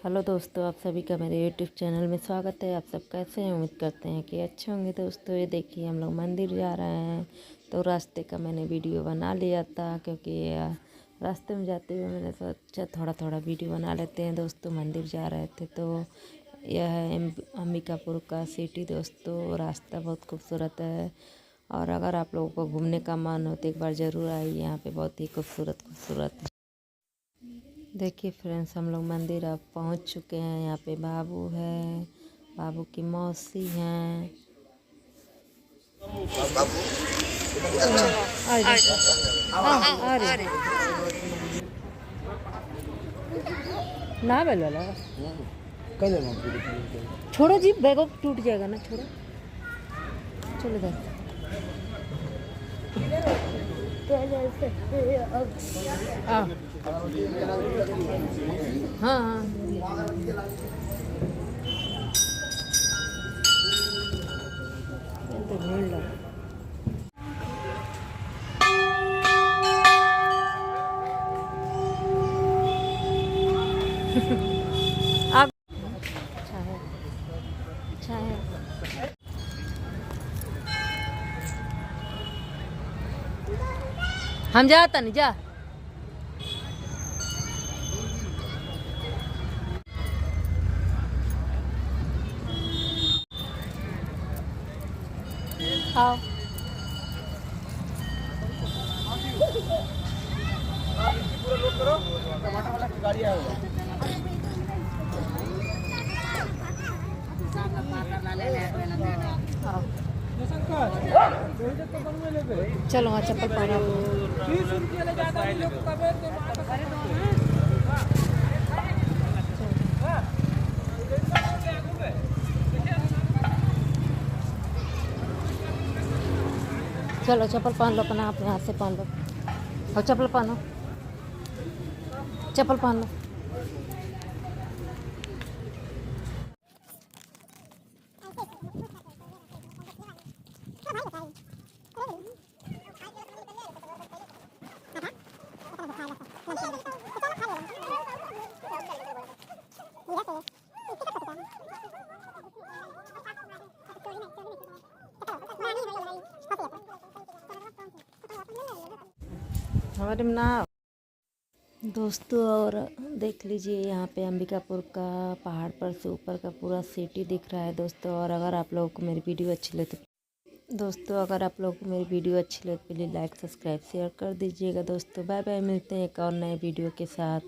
Hello दोस्तों, आप सभी का मेरे यूट्यूब चैनल में स्वागत है। आप सब कैसे हैं? उम्मीद करते हैं कि अच्छे होंगे। दोस्तों ये देखिए, हम लोग मंदिर जा रहे हैं, तो रास्ते का मैंने वीडियो बना लिया था, क्योंकि रास्ते में जाते हुए मैंने सोचा थोड़ा थोड़ा वीडियो बना लेते हैं। दोस्तों मंदिर जा रहे थे, तो यह है अंबिकापुर का सिटी। दोस्तों रास्ता बहुत खूबसूरत है, और अगर आप लोगों को घूमने का मन हो तो एक बार ज़रूर आइए। यहाँ पे बहुत ही खूबसूरत खूबसूरत देखिए फ्रेंड्स, हम लोग मंदिर अब पहुंच चुके हैं। यहाँ पे बाबू है, बाबू की मौसी हैं। ना बेल वाला छोड़ो जी, बैग टूट जाएगा ना, छोड़ो। चलो इधर। हाँ हाँ हाँ, तो भीड़ लगा। अब अच्छा है, अच्छा है। हम जाता नहीं जा। आओ। आओ। चलो वहाँ चप्पल पहना। चलो चप्पल पहन लो, अपना अपने हाथ से पहन लो। और चप्पल पहनो, चप्पल पहन लो। हमारे ना दोस्तों, और देख लीजिए यहाँ पे अंबिकापुर का पहाड़ पर से ऊपर का पूरा सिटी दिख रहा है दोस्तों। और अगर आप लोगों को मेरी वीडियो अच्छी लगे तो अगर आप लोगों को मेरी वीडियो अच्छी लगे तो प्लीज़ लाइक सब्सक्राइब शेयर कर दीजिएगा। दोस्तों बाय बाय, मिलते हैं एक और नए वीडियो के साथ।